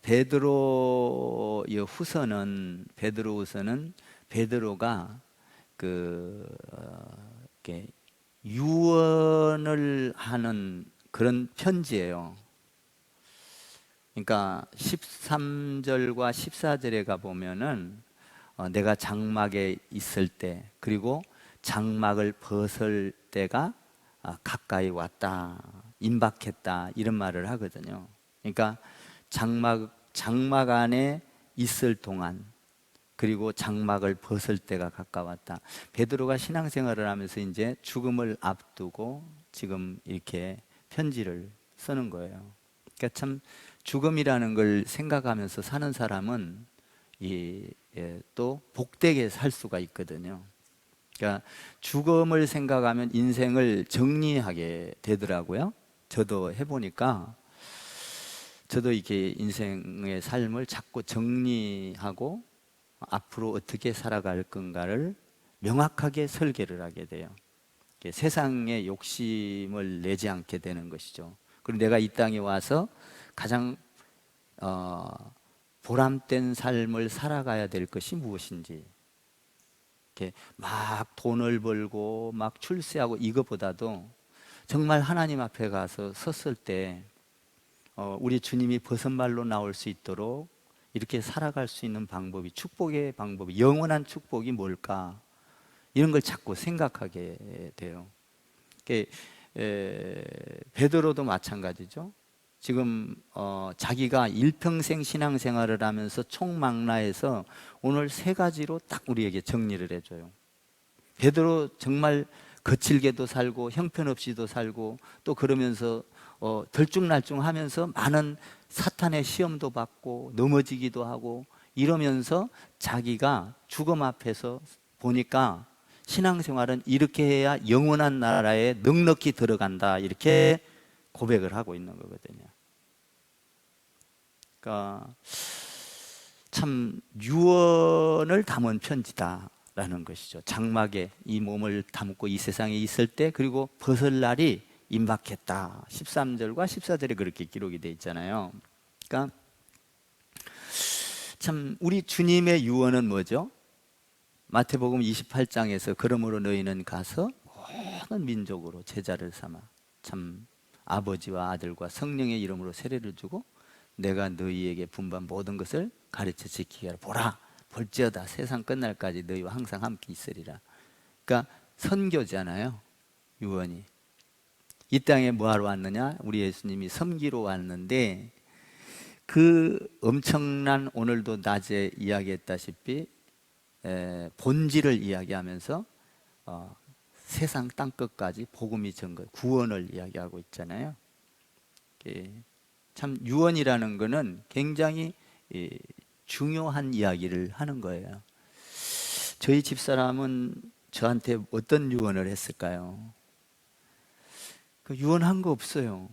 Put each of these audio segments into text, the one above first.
베드로의 후서는 베드로가 이렇게 유언을 하는 그런 편지예요. 그러니까 13절과 14절에 가 보면은 내가 장막에 있을 때, 그리고 장막을 벗을 때가 가까이 왔다, 임박했다, 이런 말을 하거든요. 그러니까 장막 안에 있을 동안, 그리고 장막을 벗을 때가 가까웠다. 베드로가 신앙생활을 하면서 이제 죽음을 앞두고 지금 이렇게 편지를 쓰는 거예요. 그러니까 참 죽음이라는 걸 생각하면서 사는 사람은 또 복되게 살 수가 있거든요. 그러니까 죽음을 생각하면 인생을 정리하게 되더라고요. 저도 해보니까 저도 이렇게 인생의 삶을 자꾸 정리하고 앞으로 어떻게 살아갈 건가를 명확하게 설계를 하게 돼요. 세상에 욕심을 내지 않게 되는 것이죠. 그리고 내가 이 땅에 와서 가장 보람된 삶을 살아가야 될 것이 무엇인지, 이렇게 막 돈을 벌고 막 출세하고 이것보다도 정말 하나님 앞에 가서 섰을 때 우리 주님이 벗은말로 나올 수 있도록 이렇게 살아갈 수 있는 방법이, 축복의 방법이, 영원한 축복이 뭘까, 이런 걸 자꾸 생각하게 돼요. 베드로도 마찬가지죠. 지금 자기가 일평생 신앙생활을 하면서 총망라해서 오늘 세 가지로 딱 우리에게 정리를 해줘요. 베드로 정말 거칠게도 살고 형편없이도 살고, 또 그러면서 들쭉날쭉하면서 많은 사탄의 시험도 받고 넘어지기도 하고 이러면서 자기가 죽음 앞에서 보니까 신앙생활은 이렇게 해야 영원한 나라에 넉넉히 들어간다, 이렇게 고백을 하고 있는 거거든요. 그러니까 참 유언을 담은 편지다라는 것이죠. 장막에 이 몸을 담고 이 세상에 있을 때, 그리고 벗을 날이 임박했다. 13절과 14절에 그렇게 기록이 되어 있잖아요. 그러니까 참 우리 주님의 유언은 뭐죠? 마태복음 28장에서 그러므로 너희는 가서 모든 민족으로 제자를 삼아 참 아버지와 아들과 성령의 이름으로 세례를 주고 내가 너희에게 분부한 모든 것을 가르쳐 지키게 하라. 보라, 볼지어다 세상 끝날까지 너희와 항상 함께 있으리라. 그러니까 선교잖아요. 유언이. 이 땅에 뭐하러 왔느냐? 우리 예수님이 섬기러 왔는데, 그 엄청난, 오늘도 낮에 이야기했다시피 본질을 이야기하면서 세상 땅끝까지 복음이 전거, 구원을 이야기하고 있잖아요. 참 유언이라는 것은 굉장히 중요한 이야기를 하는 거예요. 저희 집사람은 저한테 어떤 유언을 했을까요? 유언한 거 없어요.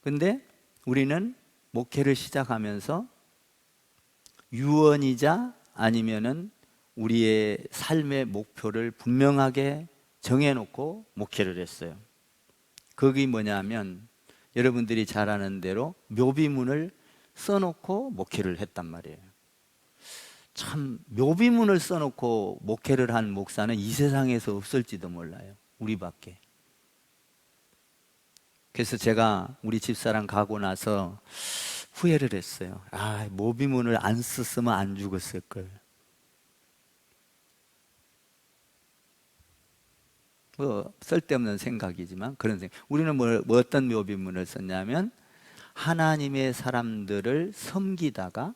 근데 우리는 목회를 시작하면서 유언이자 아니면은 우리의 삶의 목표를 분명하게 정해놓고 목회를 했어요. 그게 뭐냐면 여러분들이 잘 아는 대로 묘비문을 써놓고 목회를 했단 말이에요. 참 묘비문을 써놓고 목회를 한 목사는 이 세상에서 없을지도 몰라요. 우리밖에. 그래서 제가 우리 집사람 가고 나서 후회를 했어요. 묘비문을 안 썼으면 안 죽었을 걸. 쓸데없는 생각이지만 그런 생각. 우리는 어떤 묘비문을 썼냐면, 하나님의 사람들을 섬기다가,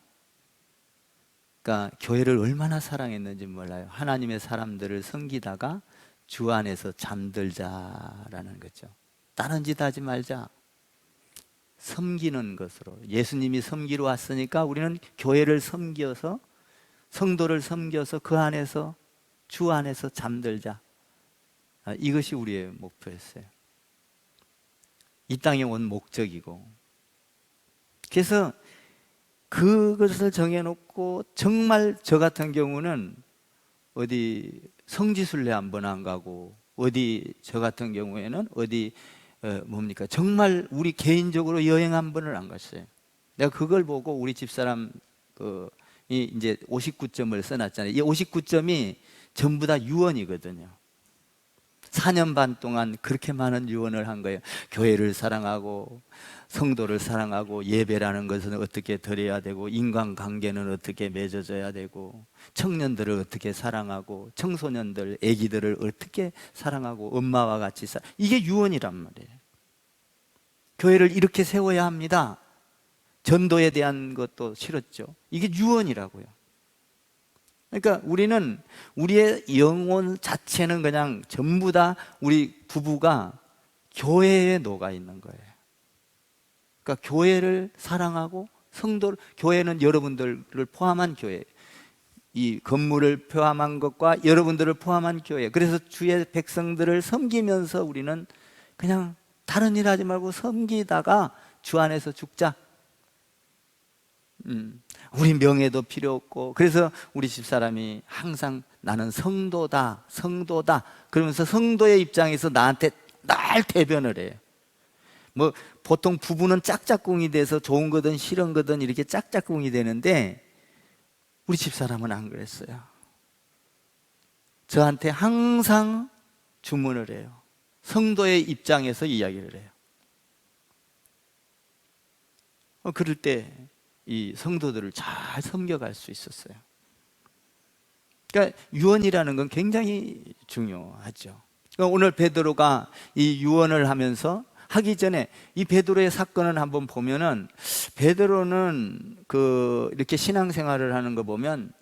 그러니까 교회를 얼마나 사랑했는지 몰라요. 하나님의 사람들을 섬기다가 주 안에서 잠들자라는 거죠. 다른 짓 하지 말자. 섬기는 것으로. 예수님이 섬기러 왔으니까 우리는 교회를 섬겨서, 성도를 섬겨서 그 안에서, 주 안에서 잠들자. 이것이 우리의 목표였어요. 이 땅에 온 목적이고. 그래서 그것을 정해놓고, 정말 저 같은 경우는 어디 성지순례 한 번 안 가고, 어디 저 같은 경우에는 어디 뭡니까? 정말 우리 개인적으로 여행 한 번을 안 갔어요. 내가 그걸 보고 우리 집사람 이 이제 59점을 써놨잖아요. 이 59점이 전부 다 유언이거든요. 4년 반 동안 그렇게 많은 유언을 한 거예요. 교회를 사랑하고 성도를 사랑하고 예배라는 것은 어떻게 드려야 되고 인간관계는 어떻게 맺어져야 되고 청년들을 어떻게 사랑하고 청소년들, 아기들을 어떻게 사랑하고 엄마와 같이 이게 유언이란 말이에요. 교회를 이렇게 세워야 합니다. 전도에 대한 것도 싫었죠. 이게 유언이라고요. 그러니까 우리는 우리의 영혼 자체는 그냥 전부 다 우리 부부가 교회에 녹아 있는 거예요. 그러니까 교회를 사랑하고 성도를, 교회는 여러분들을 포함한 교회, 이 건물을 포함한 것과 여러분들을 포함한 교회. 그래서 주의 백성들을 섬기면서 우리는 그냥 다른 일 하지 말고 섬기다가 주 안에서 죽자. 우리 명예도 필요 없고. 그래서 우리 집사람이 항상 나는 성도다, 성도다 그러면서 성도의 입장에서 나한테 날 대변을 해요. 뭐 보통 부부는 짝짝꿍이 돼서 좋은 거든 싫은 거든 이렇게 짝짝꿍이 되는데 우리 집사람은 안 그랬어요. 저한테 항상 주문을 해요. 성도의 입장에서 이야기를 해요. 그럴 때 이 성도들을 잘 섬겨갈 수 있었어요. 그러니까 유언이라는 건 굉장히 중요하죠. 그러니까 오늘 베드로가 이 유언을 하면서 하기 전에 이 베드로의 사건을 한번 보면은 베드로는 이렇게 신앙생활을 하는 거 보면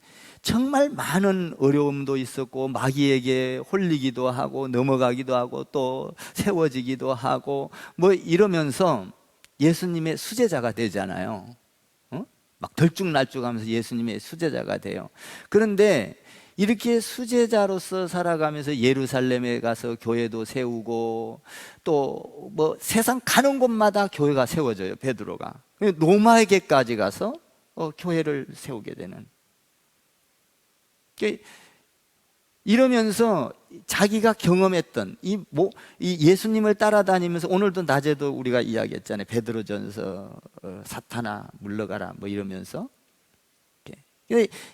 정말 많은 어려움도 있었고 마귀에게 홀리기도 하고 넘어가기도 하고 또 세워지기도 하고 뭐 이러면서 예수님의 수제자가 되잖아요. 막 들쭉날쭉하면서 예수님의 수제자가 돼요. 그런데 이렇게 수제자로서 살아가면서 예루살렘에 가서 교회도 세우고 또 뭐 세상 가는 곳마다 교회가 세워져요. 베드로가 로마에게까지 가서 교회를 세우게 되는. 이러면서 자기가 경험했던 이 예수님을 따라다니면서 오늘도 낮에도 우리가 이야기했잖아요. 베드로전서 사탄아 물러가라 뭐 이러면서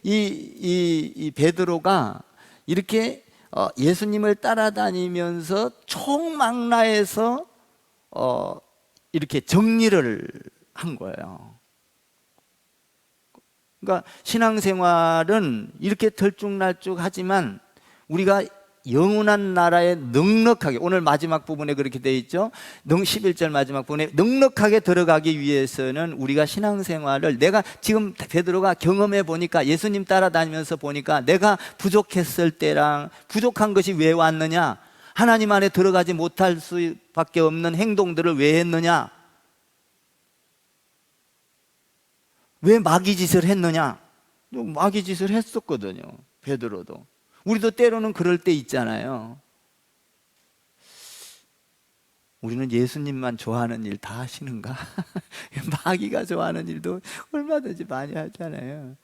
이 베드로가 이렇게 예수님을 따라다니면서 총망라해서 이렇게 정리를 한 거예요. 그러니까 신앙생활은 이렇게 들쭉날쭉하지만 우리가 영원한 나라에 넉넉하게, 오늘 마지막 부분에 그렇게 되어 있죠. 11절 마지막 부분에 넉넉하게 들어가기 위해서는 우리가 신앙생활을, 내가 지금 베드로가 경험해 보니까, 예수님 따라다니면서 보니까 내가 부족했을 때랑 부족한 것이 왜 왔느냐, 하나님 안에 들어가지 못할 수밖에 없는 행동들을 왜 했느냐, 왜 마귀짓을 했느냐. 마귀짓을 했었거든요, 베드로도. 우리도 때로는 그럴 때 있잖아요. 우리는 예수님만 좋아하는 일 다 하시는가? 마귀가 좋아하는 일도 얼마든지 많이 하잖아요.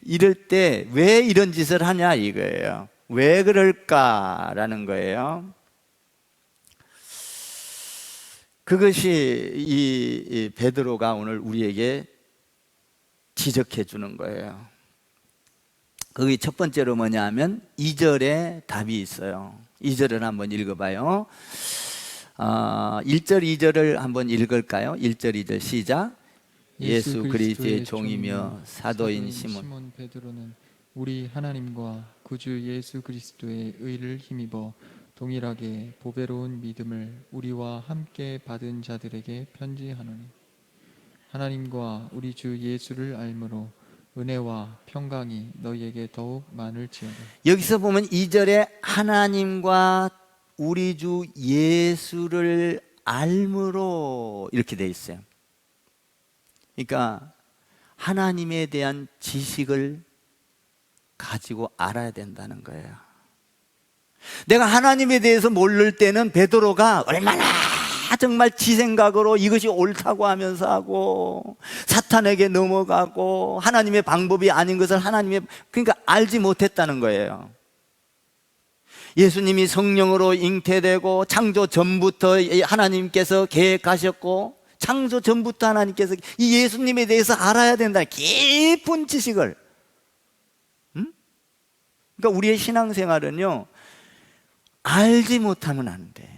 이럴 때 왜 이런 짓을 하냐 이거예요. 왜 그럴까라는 거예요. 그것이 이 베드로가 오늘 우리에게 지적해 주는 거예요. 거기 첫 번째로 뭐냐 하면 2절에 답이 있어요. 2절을 한번 읽어봐요. 1절 2절을 한번 읽을까요? 1절 2절 시작. 예수 그리스도의 종이며 사도인 시몬 베드로는 우리 하나님과 구주 예수 그리스도의 의를 힘입어 동일하게 보배로운 믿음을 우리와 함께 받은 자들에게 편지하노니, 하나님과 우리 주 예수를 알므로 은혜와 평강이 너희에게 더욱 많을지어다. 여기서 보면 2절에 하나님과 우리 주 예수를 알므로 이렇게 돼 있어요. 그러니까 하나님에 대한 지식을 가지고 알아야 된다는 거예요. 내가 하나님에 대해서 모를 때는 베드로가 얼마나 정말 지 생각으로 이것이 옳다고 하면서 하고 사탄에게 넘어가고 하나님의 방법이 아닌 것을 그러니까 알지 못했다는 거예요. 예수님이 성령으로 잉태되고 창조 전부터 하나님께서 계획하셨고 창조 전부터 하나님께서 이 예수님에 대해서 알아야 된다. 깊은 지식을. 그러니까 우리의 신앙생활은요, 알지 못하면 안 돼.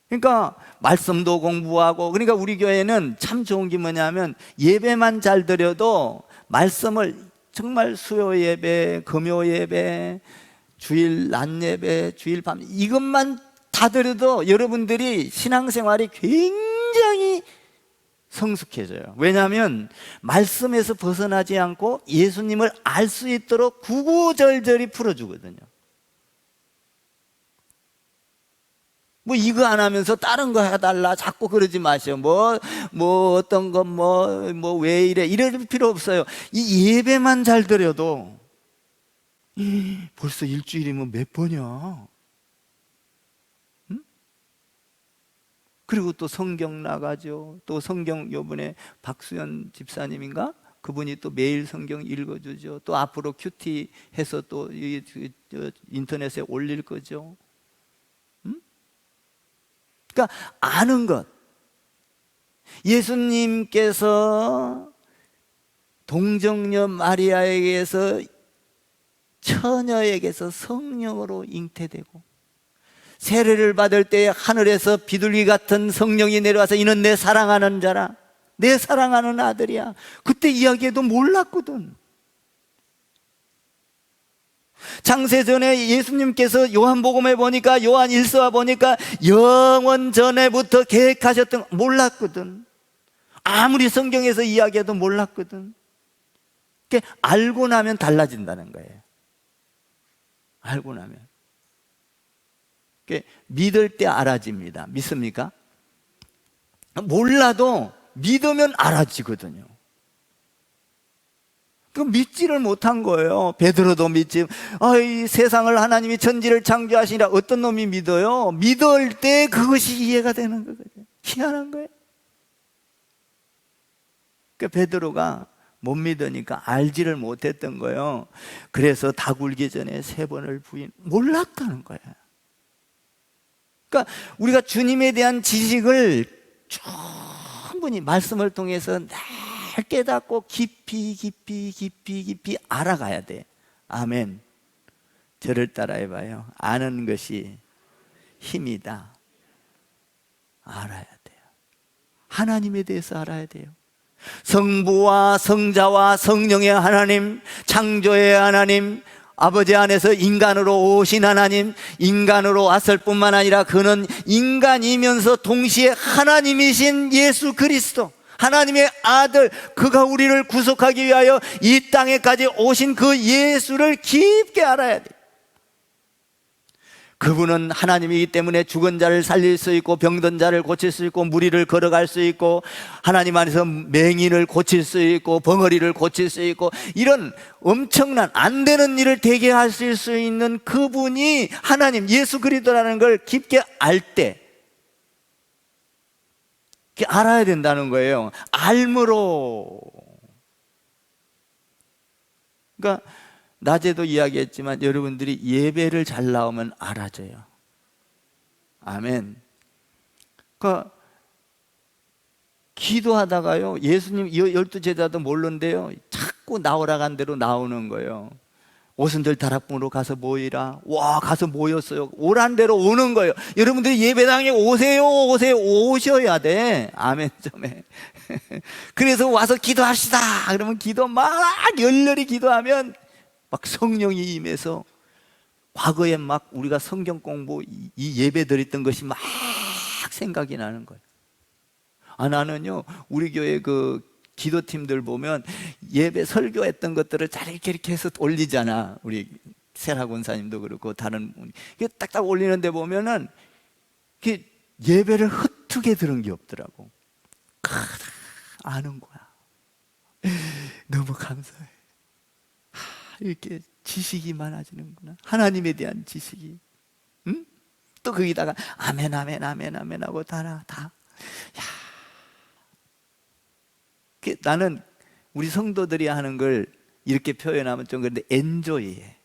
그러니까 말씀도 공부하고, 그러니까 우리 교회는 참 좋은 게 뭐냐면 예배만 잘 드려도 말씀을 정말 수요 예배, 금요 예배, 주일 낮 예배, 주일 밤 이것만 다 드려도 여러분들이 신앙생활이 굉장히 성숙해져요. 왜냐하면 말씀에서 벗어나지 않고 예수님을 알 수 있도록 구구절절히 풀어주거든요. 뭐 이거 안 하면서 다른 거 해달라 자꾸 그러지 마세요. 뭐 어떤 거 왜 이래 이럴 필요 없어요. 이 예배만 잘 드려도 벌써 일주일이면 몇 번이야. 응? 그리고 또 성경 나가죠. 또 성경 요번에 박수연 집사님인가? 그분이 또 매일 성경 읽어주죠. 또 앞으로 큐티 해서 또 인터넷에 올릴 거죠. 그러니까 아는 것. 예수님께서 동정녀 마리아에게서 처녀에게서 성령으로 잉태되고 세례를 받을 때 하늘에서 비둘기 같은 성령이 내려와서 이는 내 사랑하는 자라, 내 사랑하는 아들이야. 그때 이야기해도 몰랐거든. 창세전에 예수님께서 요한복음에 보니까, 요한 1서와 보니까 영원 전에부터 계획하셨던 몰랐거든. 아무리 성경에서 이야기해도 몰랐거든. 그러니까 알고 나면 달라진다는 거예요. 알고 나면. 그러니까 믿을 때 알아집니다. 믿습니까? 몰라도 믿으면 알아지거든요. 그 믿지를 못한 거예요. 베드로도 믿지. 이 세상을 하나님이 천지를 창조하시니라. 어떤 놈이 믿어요? 믿을 때 그것이 이해가 되는 거거든요. 희한한 거예요. 그 베드로가 못 믿으니까 알지를 못했던 거예요. 그래서 닭 울기 전에 3번을 몰랐다는 거예요. 그러니까 우리가 주님에 대한 지식을 충분히 말씀을 통해서 깨닫고 깊이 알아가야 돼. 아멘. 저를 따라해봐요. 아는 것이 힘이다. 알아야 돼요. 하나님에 대해서 알아야 돼요. 성부와 성자와 성령의 하나님, 창조의 하나님, 아버지 안에서 인간으로 오신 하나님, 인간으로 왔을 뿐만 아니라 그는 인간이면서 동시에 하나님이신 예수 그리스도, 하나님의 아들, 그가 우리를 구속하기 위하여 이 땅에까지 오신 그 예수를 깊게 알아야 돼. 그분은 하나님이기 때문에 죽은 자를 살릴 수 있고 병든 자를 고칠 수 있고 무리를 걸어갈 수 있고 하나님 안에서 맹인을 고칠 수 있고 벙어리를 고칠 수 있고 이런 엄청난 안 되는 일을 되게 하실 수 있는 그분이 하나님 예수 그리스도라는 걸 깊게 알 때 알아야 된다는 거예요. 알므로. 그러니까 낮에도 이야기했지만 여러분들이 예배를 잘 나오면 알아져요. 아멘. 그러니까 기도하다가요, 예수님 12제자도 모르는데요, 자꾸 나오라 간 대로 나오는 거예요. 오순절 다락방으로 가서 모이라. 와, 가서 모였어요. 오란 대로 오는 거예요. 여러분들이 예배당에 오세요. 오셔야 돼. 아멘 좀 해. 그래서 와서 기도합시다. 그러면 기도 막 열렬히 기도하면 막 성령이 임해서 과거에 막 우리가 성경 공부 이 예배 드렸던 것이 막 생각이 나는 거예요. 나는요, 우리 교회 그 기도팀들 보면 예배 설교했던 것들을 잘 이렇게 해서 올리잖아. 우리 세라 권사님도 그렇고 다른 분이 딱딱 올리는데 보면은 예배를 흩트게 들은 게 없더라고. 아는 거야. 너무 감사해. 이렇게 지식이 많아지는구나. 하나님에 대한 지식이. 응? 또 거기다가 아멘 하고 다. 야. 나는 우리 성도들이 하는 걸 이렇게 표현하면 좀 그런데 엔조이해.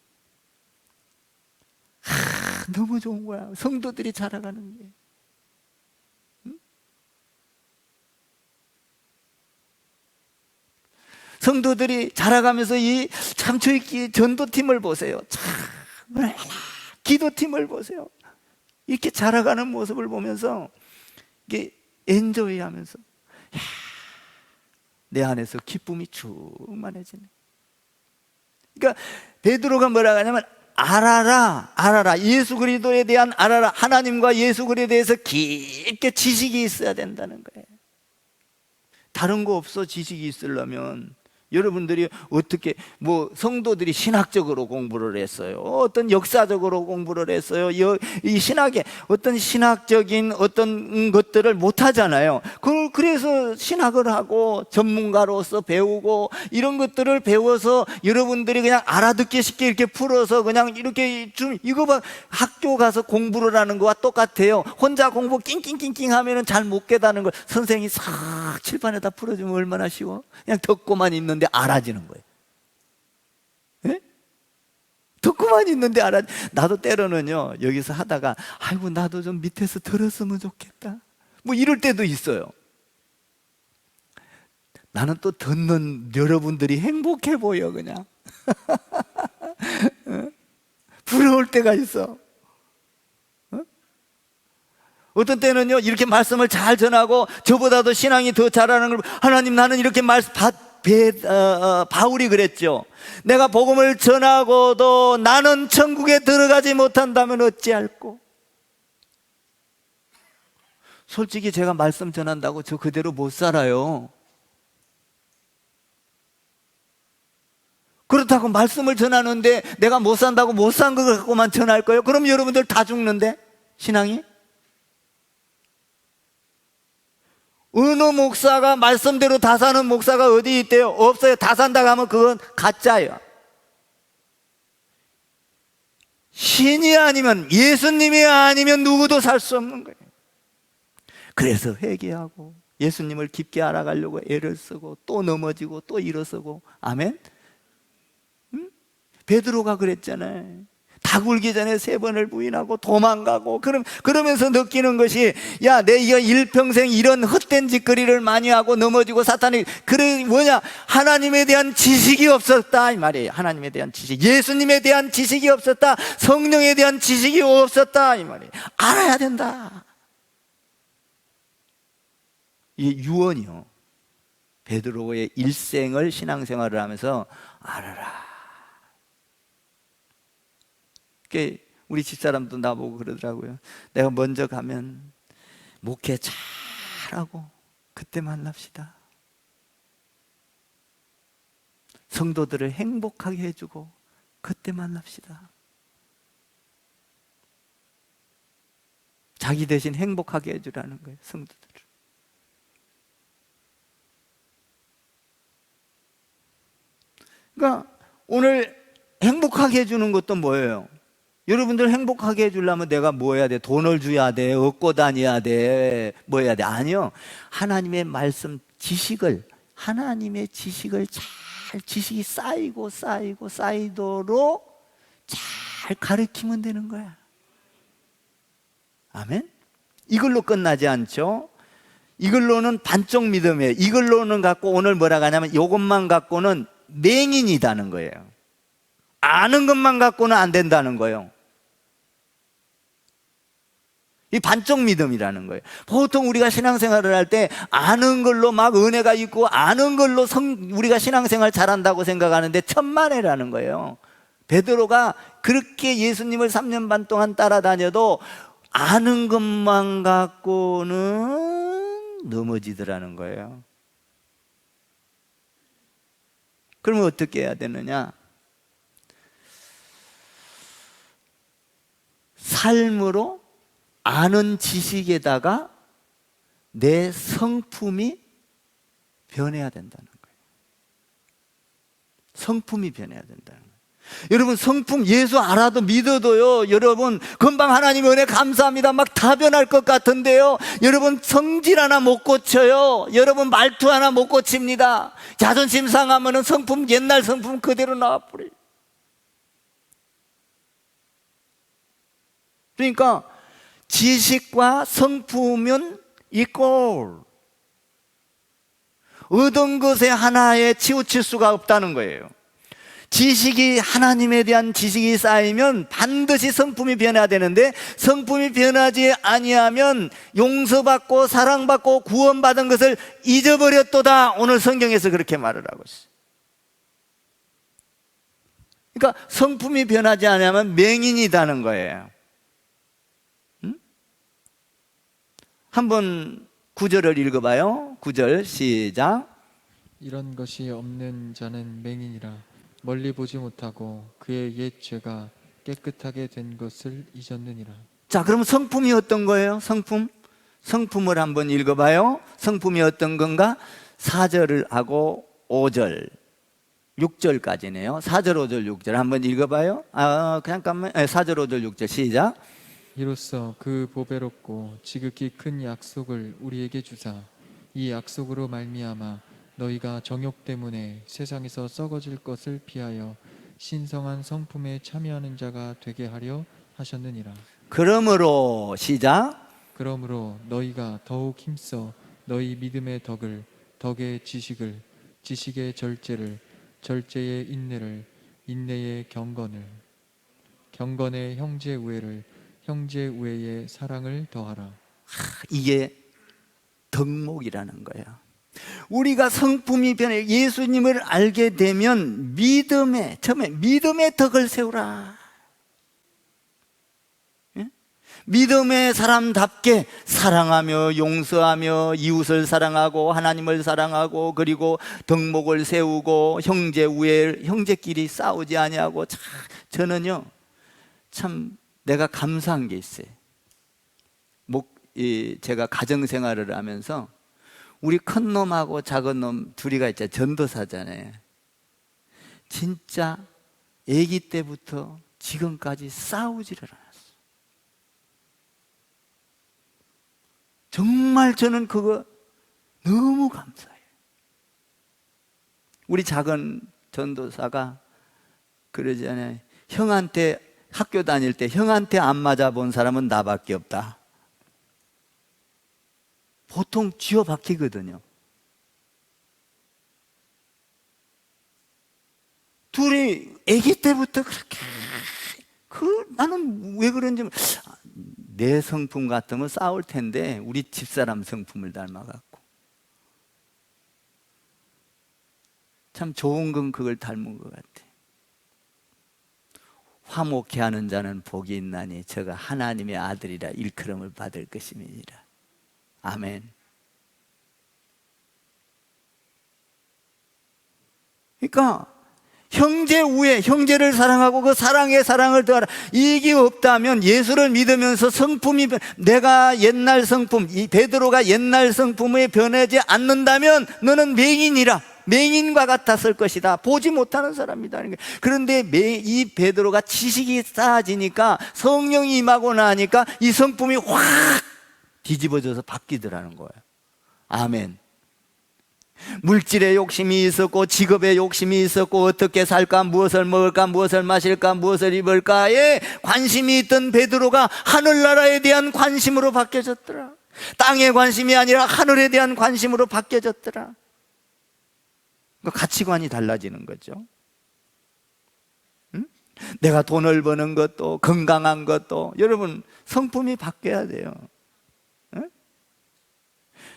너무 좋은 거야. 성도들이 자라가는 게. 응? 성도들이 자라가면서 참 저희 전도팀을 보세요. 참 기도팀을 보세요. 이렇게 자라가는 모습을 보면서 이게 엔조이하면서 내 안에서 기쁨이 충만해지네. 그러니까 베드로가 뭐라고 하냐면 알아라. 예수 그리스도에 대한 알아라. 하나님과 예수 그리스도에 대해서 깊게 지식이 있어야 된다는 거예요. 다른 거 없어. 지식이 있으려면 여러분들이 어떻게 성도들이 신학적으로 공부를 했어요. 어떤 역사적으로 공부를 했어요. 이 신학의 어떤 신학적인 어떤 것들을 못 하잖아요. 그래서 신학을 하고 전문가로서 배우고 이런 것들을 배워서 여러분들이 그냥 알아듣기 쉽게 이렇게 풀어서 그냥 이렇게 좀 이거 봐, 학교 가서 공부를 하는 거와 똑같아요. 혼자 공부 낑낑낑낑 하면은 잘 못 깨닫는 걸 선생님이 싹 칠판에다 풀어주면 얼마나 쉬워. 그냥 듣고만 있는 알아지는 거예요. 예? 듣고만 있는데 알아. 나도 때로는요 여기서 하다가 아이고 나도 좀 밑에서 들었으면 좋겠다 이럴 때도 있어요. 나는 또 듣는 여러분들이 행복해 보여. 그냥 부러울 때가 있어. 어떤 때는요 이렇게 말씀을 잘 전하고 저보다도 신앙이 더 잘하는 걸 하나님 나는 이렇게 바울이 그랬죠. 내가 복음을 전하고도 나는 천국에 들어가지 못한다면 어찌할꼬. 솔직히 제가 말씀 전한다고 저 그대로 못 살아요. 그렇다고 말씀을 전하는데 내가 못 산다고 못 산 거 갖고만 전할 거예요? 그럼 여러분들 다 죽는데 신앙이? 어느 목사가 말씀대로 다 사는 목사가 어디 있대요? 없어요. 다 산다고 하면 그건 가짜예요. 신이 아니면, 예수님이 아니면 누구도 살 수 없는 거예요. 그래서 회개하고 예수님을 깊게 알아가려고 애를 쓰고 또 넘어지고 또 일어서고. 아멘? 응? 베드로가 그랬잖아요. 닭 울기 전에 3번을 부인하고 도망가고. 그러면서 느끼는 것이 야, 내가 일평생 이런 헛된 짓거리를 많이 하고 넘어지고 사탄이 그래 뭐냐? 하나님에 대한 지식이 없었다 이 말이에요. 하나님에 대한 지식, 예수님에 대한 지식이 없었다, 성령에 대한 지식이 없었다 이 말이에요. 알아야 된다. 이 유언이요. 베드로의 일생을 신앙생활을 하면서 알아라. 우리 집사람도 나보고 그러더라고요. 내가 먼저 가면 목회 잘하고 그때 만납시다. 성도들을 행복하게 해주고 그때 만납시다. 자기 대신 행복하게 해주라는 거예요, 성도들을. 그러니까 오늘 행복하게 해주는 것도 뭐예요? 여러분들 행복하게 해주려면 내가 뭐 해야 돼? 돈을 줘야 돼? 얻고 다녀야 돼? 뭐 해야 돼? 아니요. 하나님의 말씀 지식을, 하나님의 지식을 지식이 쌓이도록 잘 가르치면 되는 거야. 아멘? 이걸로 끝나지 않죠? 이걸로는 반쪽 믿음이에요. 이걸로는 갖고 오늘 뭐라고 하냐면 이것만 갖고는 맹인이다는 거예요. 아는 것만 갖고는 안 된다는 거예요. 이 반쪽 믿음이라는 거예요. 보통 우리가 신앙생활을 할 때 아는 걸로 막 은혜가 있고 아는 걸로 우리가 신앙생활 잘한다고 생각하는데 천만에라는 거예요. 베드로가 그렇게 예수님을 3년 반 동안 따라다녀도 아는 것만 갖고는 넘어지더라는 거예요. 그러면 어떻게 해야 되느냐? 삶으로 아는 지식에다가 내 성품이 변해야 된다는 거예요. 성품이 변해야 된다는 거예요. 여러분 성품 예수 알아도 믿어도요, 여러분 금방 하나님 은혜 감사합니다 막 다 변할 것 같은데요, 여러분 성질 하나 못 고쳐요. 여러분 말투 하나 못 고칩니다. 자존심 상하면은 성품 옛날 성품 그대로 나와버려요. 그러니까 지식과 성품은 이꼴. 얻은 것에 하나에 치우칠 수가 없다는 거예요. 지식이, 하나님에 대한 지식이 쌓이면 반드시 성품이 변해야 되는데, 성품이 변하지 아니하면 용서받고 사랑받고 구원받은 것을 잊어버렸도다. 오늘 성경에서 그렇게 말을 하고 있어요. 그러니까 성품이 변하지 않으면 맹인이다는 거예요. 한번 9절을 읽어봐요. 9절 시작. 이런 것이 없는 자는 맹인이라 멀리 보지 못하고 그의 옛 죄가 깨끗하게 된 것을 잊었느니라. 자, 그럼 성품이 어떤 거예요? 성품을 한번 읽어봐요. 성품이 어떤 건가? 4절을 하고 5절 6절까지네요 4절 5절 6절 한번 읽어봐요. 잠깐만. 4절 5절 6절 시작. 이로써 그 보배롭고 지극히 큰 약속을 우리에게 주사 이 약속으로 말미암아 너희가 정욕 때문에 세상에서 썩어질 것을 피하여 신성한 성품에 참여하는 자가 되게 하려 하셨느니라. 그러므로 시작. 그러므로 너희가 더욱 힘써 너희 믿음의 덕을, 덕의 지식을, 지식의 절제를, 절제의 인내를, 인내의 경건을, 경건의 형제 우애를, 형제 우애의 사랑을 더하라. 이게 덕목이라는 거예요. 우리가 성품이 변해 예수님을 알게 되면 처음에 믿음의 덕을 세우라. 예? 믿음의 사람답게 사랑하며 용서하며 이웃을 사랑하고 하나님을 사랑하고 그리고 덕목을 세우고 형제 우애, 형제끼리 싸우지 아니하고. 저는요 참 내가 감사한 게 있어요. 제가 가정생활을 하면서 우리 큰 놈하고 작은 놈 둘이가 있잖아요. 전도사잖아요. 진짜 아기 때부터 지금까지 싸우지를 않았어요. 정말 저는 그거 너무 감사해요. 우리 작은 전도사가 그러잖아요. 형한테 학교 다닐 때 형한테 안 맞아본 사람은 나밖에 없다. 보통 쥐어 박히거든요. 둘이 아기 때부터 그렇게 나는 왜 그런지 내 성품 같으면 싸울 텐데 우리 집사람 성품을 닮아갖고 참 좋은 건 그걸 닮은 것 같아. 화목케 하는 자는 복이 있나니 저가 하나님의 아들이라 일컬음을 받을 것임이니라. 아멘. 그러니까 형제 우애, 형제를 사랑하고 그 사랑에 사랑을 더하라. 이게 없다면 예수를 믿으면서 성품이 내가 옛날 성품, 이 베드로가 옛날 성품에 변하지 않는다면 너는 맹인이라. 맹인과 같았을 것이다. 보지 못하는 사람이다. 그런데 이 베드로가 지식이 쌓아지니까 성령이 임하고 나니까 이 성품이 확 뒤집어져서 바뀌더라는 거예요. 아멘. 물질에 욕심이 있었고 직업에 욕심이 있었고 어떻게 살까, 무엇을 먹을까, 무엇을 마실까, 무엇을 입을까에 관심이 있던 베드로가 하늘나라에 대한 관심으로 바뀌어졌더라. 땅에 관심이 아니라 하늘에 대한 관심으로 바뀌어졌더라. 가치관이 달라지는 거죠. 응? 내가 돈을 버는 것도 건강한 것도 여러분 성품이 바뀌어야 돼요. 응?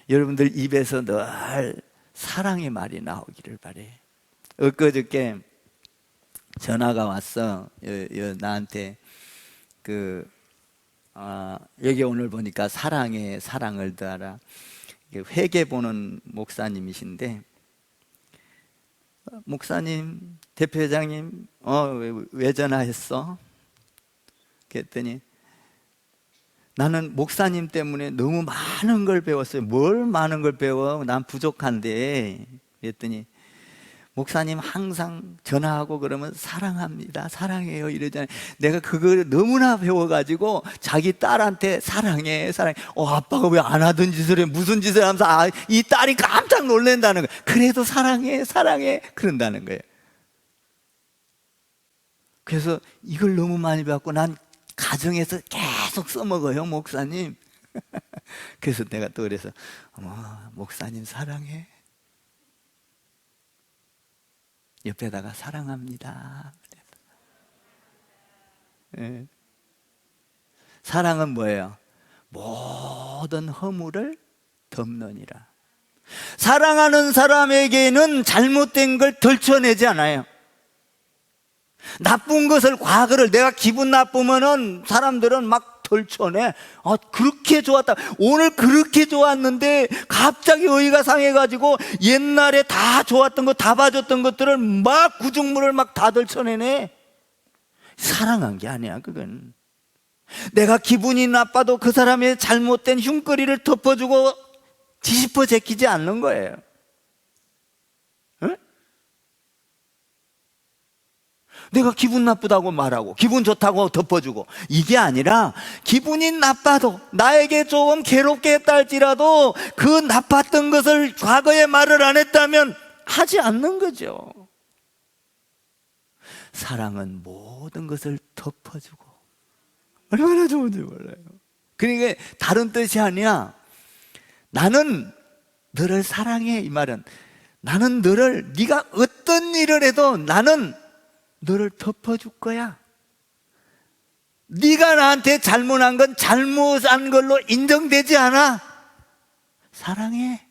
여러분들 입에서 늘 사랑의 말이 나오기를 바래. 엊그저께 전화가 왔어. 나한테 여기 오늘 보니까 사랑에 사랑을 더하라. 회개 보는 목사님이신데, 목사님, 대표회장님, 왜 전화했어? 그랬더니 나는 목사님 때문에 너무 많은 걸 배웠어요. 뭘 많은 걸 배워? 난 부족한데. 그랬더니 목사님 항상 전화하고 그러면 사랑합니다, 사랑해요 이러잖아요. 내가 그걸 너무나 배워가지고 자기 딸한테 사랑해, 사랑해. 아빠가 왜 안 하던 짓을 해? 무슨 짓을 하면서 이 딸이 깜짝 놀란다는 거예요. 그래도 사랑해, 사랑해 그런다는 거예요. 그래서 이걸 너무 많이 배웠고 난 가정에서 계속 써먹어요, 목사님. 그래서 내가 또 그래서 어머, 목사님 사랑해. 옆에다가 사랑합니다. 예. 사랑은 뭐예요? 모든 허물을 덮느니라. 사랑하는 사람에게는 잘못된 걸 덜쳐내지 않아요. 나쁜 것을, 과거를, 내가 기분 나쁘면은 사람들은 막 덜쳐내. 그렇게 좋았다. 오늘 그렇게 좋았는데 갑자기 의의가 상해가지고 옛날에 다 좋았던 것, 다 봐줬던 것들을 막 구중물을 막 다 덜쳐내네. 사랑한 게 아니야, 그건. 내가 기분이 나빠도 그 사람의 잘못된 흉거리를 덮어주고 뒤집어 제끼지 않는 거예요. 응? 내가 기분 나쁘다고 말하고 기분 좋다고 덮어주고, 이게 아니라 기분이 나빠도 나에게 조금 괴롭게 했다 할지라도 그 나빴던 것을 과거에 말을 안 했다면 하지 않는 거죠. 사랑은 모든 것을 덮어주고, 얼마나 좋은지 몰라요. 그러니까 다른 뜻이 아니야. 나는 너를 사랑해, 이 말은 나는 너를, 네가 어떤 일을 해도 나는 너를 덮어줄 거야. 네가 나한테 잘못한 건 잘못한 걸로 인정되지 않아. 사랑해.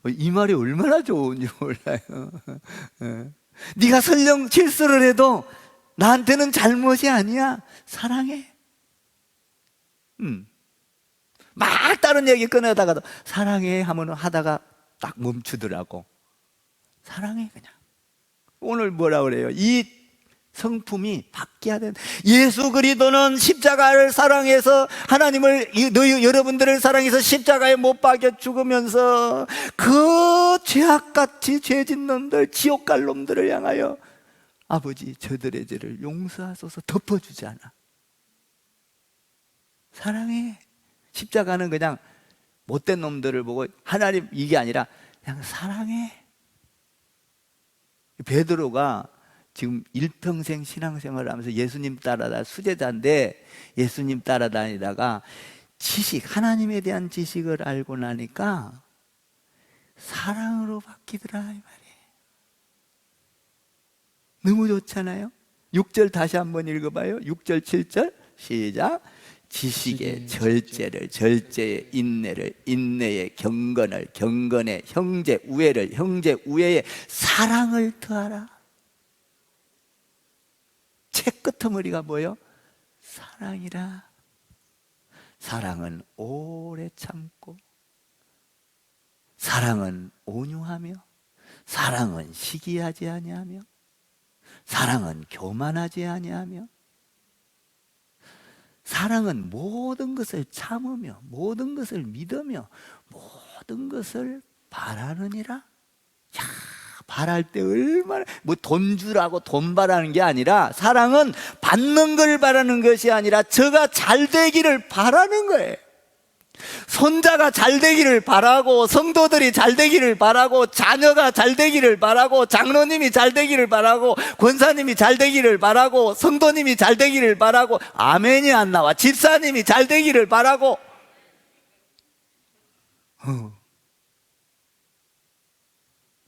이 말이 얼마나 좋은지 몰라요. 네가 설령 실수를 해도 나한테는 잘못이 아니야. 사랑해. 막 다른 얘기 꺼내다가도 사랑해 하면 하다가 딱 멈추더라고. 사랑해, 그냥. 오늘 뭐라 그래요? 이 성품이 바뀌어야 된다. 예수 그리스도는 십자가를 사랑해서 하나님을, 여러분들을 사랑해서 십자가에 못 박여 죽으면서 그 죄악같이 죄진 놈들, 지옥 갈 놈들을 향하여 아버지 저들의 죄를 용서하소서 덮어주지 않아. 사랑해. 십자가는 그냥 못된 놈들을 보고 하나님, 이게 아니라 그냥 사랑해. 베드로가 지금 일평생 신앙생활을 하면서 예수님 따라다 수제자인데, 예수님 따라다니다가 지식, 하나님에 대한 지식을 알고 나니까 사랑으로 바뀌더라, 이 말이에요. 너무 좋잖아요. 6절 다시 한번 읽어봐요. 6절 7절 시작. 지식의 절제를, 절제의 인내를, 인내의 경건을, 경건의 형제 우애를, 형제 우애의 사랑을 더하라. 책 끝머리가 뭐예요? 사랑이라. 사랑은 오래 참고, 사랑은 온유하며, 사랑은 시기하지 아니하며, 사랑은 교만하지 아니하며, 사랑은 모든 것을 참으며, 모든 것을 믿으며, 모든 것을 바라느니라. 야, 바랄 때 얼마나, 뭐 돈 주라고 돈 바라는 게 아니라, 사랑은 받는 걸 바라는 것이 아니라 저가 잘 되기를 바라는 거예요. 손자가 잘 되기를 바라고, 성도들이 잘 되기를 바라고, 자녀가 잘 되기를 바라고, 장로님이 잘 되기를 바라고, 권사님이 잘 되기를 바라고, 성도님이 잘 되기를 바라고, 아멘이 안 나와. 집사님이 잘 되기를 바라고.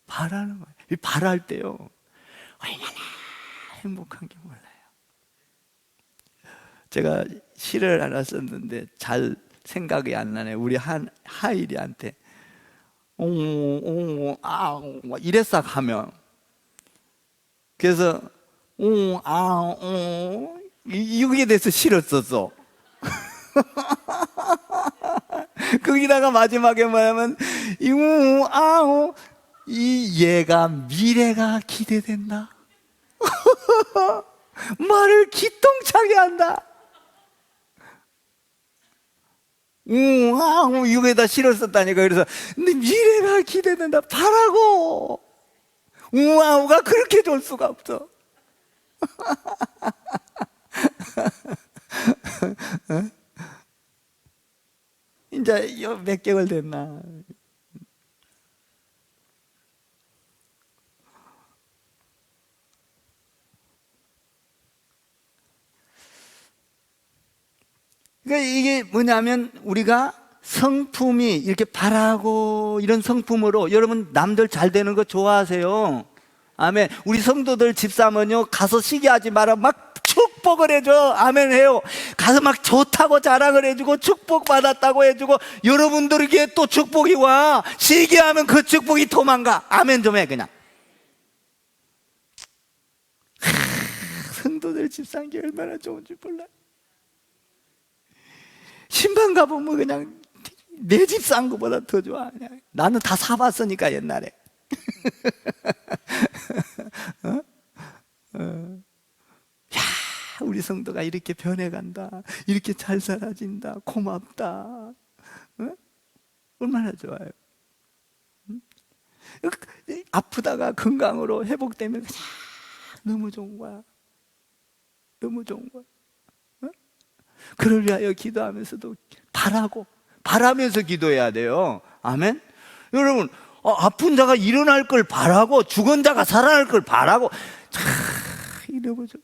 바라는 거예요. 이 바랄 때요, 얼마나 행복한 게 몰라요. 제가 시를 하나 썼는데 잘 생각이 안 나네. 우리 하일이한테 이랬어 하면, 그래서 이거에 대해서 시를 썼어. 거기다가 마지막에 뭐냐면 이 얘가 미래가 기대된다. 말을 기똥차게 한다. 이거에다 실을 썼다니까. 그래서 근데 미래가 기대된다. 바라고. 우아우가 그렇게 좋을 수가 없어. 이제 몇 개월 됐나. 그러니까 이게 뭐냐면 우리가 성품이 이렇게 바라고 이런 성품으로, 여러분 남들 잘 되는 거 좋아하세요? 아멘. 우리 성도들 집사면요, 가서 시기하지 마라, 막 축복을 해줘. 아멘 해요. 가서 막 좋다고 자랑을 해주고 축복 받았다고 해주고, 여러분들에게 또 축복이 와. 시기하면 그 축복이 도망가. 아멘 좀 해 그냥. 성도들 집사한 게 얼마나 좋은지 몰라. 신방 가보면 그냥 내 집 산 거보다 더 좋아. 그냥. 나는 다 사봤으니까 옛날에. 야, 우리 성도가 이렇게 변해간다, 이렇게 잘 살아진다, 고맙다. 얼마나 좋아요. 아프다가 건강으로 회복되면 그냥 너무 좋은 거야. 너무 좋은 거야. 그를 위하여 기도하면서도 바라면서 기도해야 돼요. 아멘. 여러분, 아픈 자가 일어날 걸 바라고, 죽은 자가 살아날 걸 바라고. 이러보죠.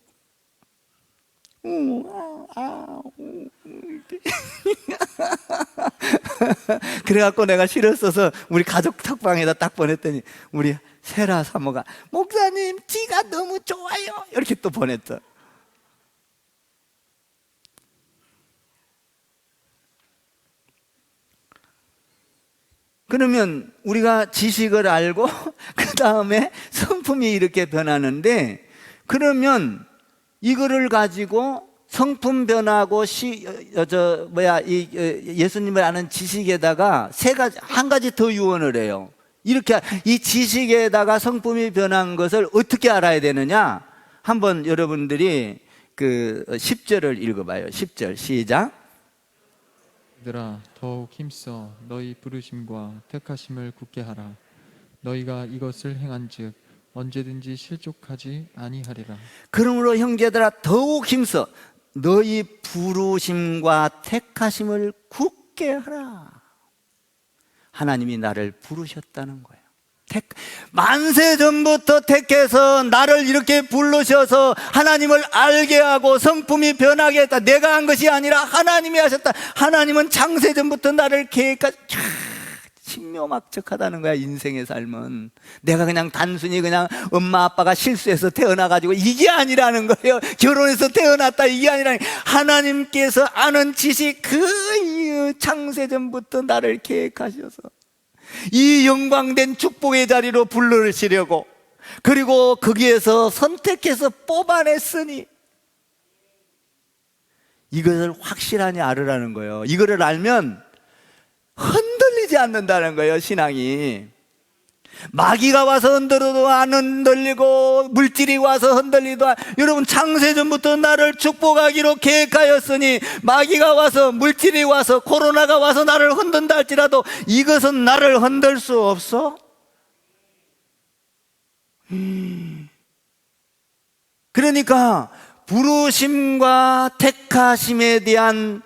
그래갖고 내가 시를 써서 우리 가족 탁방에다 딱 보냈더니 우리 세라 사모가, 목사님 지가 너무 좋아요, 이렇게 또 보냈어. 그러면 우리가 지식을 알고 그 다음에 성품이 이렇게 변하는데, 그러면 이거를 가지고 성품 변하고 예수님을 아는 지식에다가 한 가지 더 유언을 해요. 이렇게 이 지식에다가 성품이 변한 것을 어떻게 알아야 되느냐? 한번 여러분들이 그 10절을 읽어봐요. 10절 시작. 얘들아, 더욱 힘써 너희 부르심과 택하심을 굳게 하라. 너희가 이것을 행한즉 언제든지 실족하지 아니하리라. 그러므로 형제들아, 더욱 힘써 너희 부르심과 택하심을 굳게 하라. 하나님이 나를 부르셨다는 거예요. 만세 전부터 택해서 나를 이렇게 부르셔서 하나님을 알게 하고 성품이 변하게 했다. 내가 한 것이 아니라 하나님이 하셨다. 하나님은 창세 전부터 나를 계획하시. 신묘막측하다는 거야. 인생의 삶은 내가 그냥 단순히 그냥 엄마 아빠가 실수해서 태어나가지고 이게 아니라는 거예요. 결혼해서 태어났다 이게 아니라, 하나님께서 아는 지식, 그 창세 전부터 나를 계획하셔서 이 영광된 축복의 자리로 부르시려고, 그리고 거기에서 선택해서 뽑아냈으니 이것을 확실하게 알으라는 거예요. 이거를 알면 흔들리지 않는다는 거예요. 신앙이. 마귀가 와서 흔들어도 안 흔들리고, 물질이 와서 흔들리도 여러분, 창세전부터 나를 축복하기로 계획하였으니 마귀가 와서, 물질이 와서, 코로나가 와서 나를 흔든다 할지라도 이것은 나를 흔들 수 없어. 그러니까 부르심과 택하심에 대한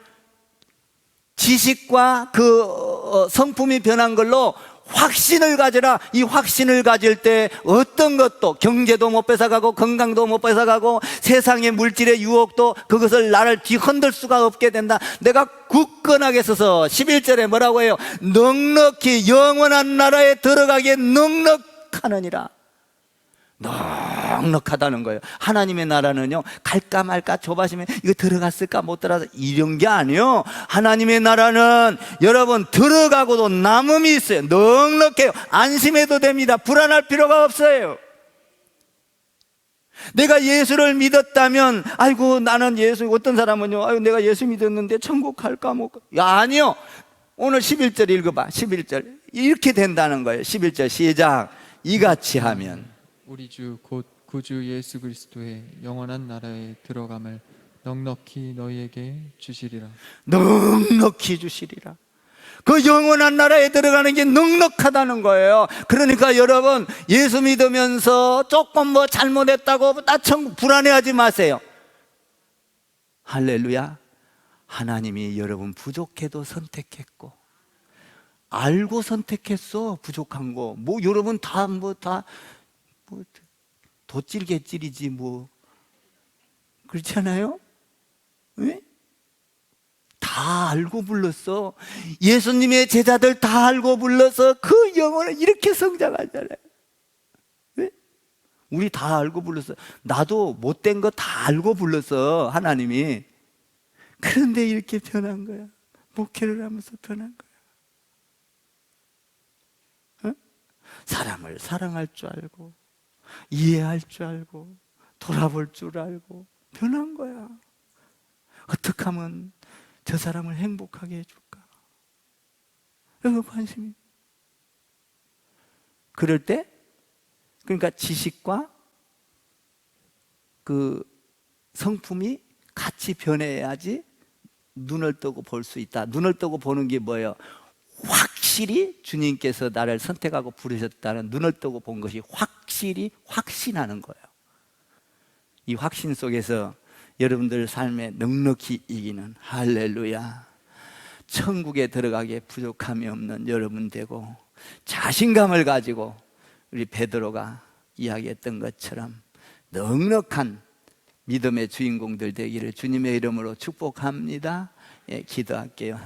지식과 그 성품이 변한 걸로 확신을 가져라. 이 확신을 가질 때 어떤 것도, 경제도 못 뺏어가고 건강도 못 뺏어가고 세상의 물질의 유혹도 그것을 나를 뒤흔들 수가 없게 된다. 내가 굳건하게 서서 11절에 뭐라고 해요? 넉넉히 영원한 나라에 들어가기에 넉넉하느니라. 넉넉하다는 거예요. 하나님의 나라는요, 갈까 말까 조바심에 이거 들어갔을까 못 들어가서 이런 게 아니에요. 하나님의 나라는 여러분 들어가고도 남음이 있어요. 넉넉해요. 안심해도 됩니다. 불안할 필요가 없어요. 내가 예수를 믿었다면, 아이고 나는 예수, 어떤 사람은요, 아이고 내가 예수 믿었는데 천국 갈까 못 갈까. 야, 아니요. 오늘 11절 읽어봐. 11절 이렇게 된다는 거예요. 11절 시작. 이같이 하면 우리 주 곧 구주 예수 그리스도의 영원한 나라에 들어감을 넉넉히 너희에게 주시리라. 넉넉히 주시리라. 그 영원한 나라에 들어가는 게 넉넉하다는 거예요. 그러니까 여러분, 예수 믿으면서 조금 뭐 잘못했다고 나 천국 불안해하지 마세요. 할렐루야. 하나님이 여러분 부족해도 선택했고, 알고 선택했어. 부족한 거 뭐 여러분 다 덧질개찔이지 뭐, 그렇잖아요? 네? 다 다 알고 불렀어. 예수님의 제자들 다 알고 불러서 그 영혼을 이렇게 성장하잖아요. 왜? 우리 다 알고 불렀어. 나도 못된 거 다 알고 불렀어, 하나님이. 그런데 이렇게 변한 거야. 목회를 하면서 변한 거야. 어? 사람을 사랑할 줄 알고, 이해할 줄 알고, 돌아볼 줄 알고 변한 거야. 어떻게 하면 저 사람을 행복하게 해줄까? 이거 관심이. 그럴 때, 그러니까 지식과 그 성품이 같이 변해야지 눈을 뜨고 볼 수 있다. 눈을 뜨고 보는 게 뭐예요? 확실히 주님께서 나를 선택하고 부르셨다는 눈을 뜨고 본 것이 확실히 확신하는 거예요. 이 확신 속에서 여러분들 삶에 넉넉히 이기는, 할렐루야, 천국에 들어가기에 부족함이 없는 여러분 되고, 자신감을 가지고 우리 베드로가 이야기했던 것처럼 넉넉한 믿음의 주인공들 되기를 주님의 이름으로 축복합니다. 예, 기도할게요.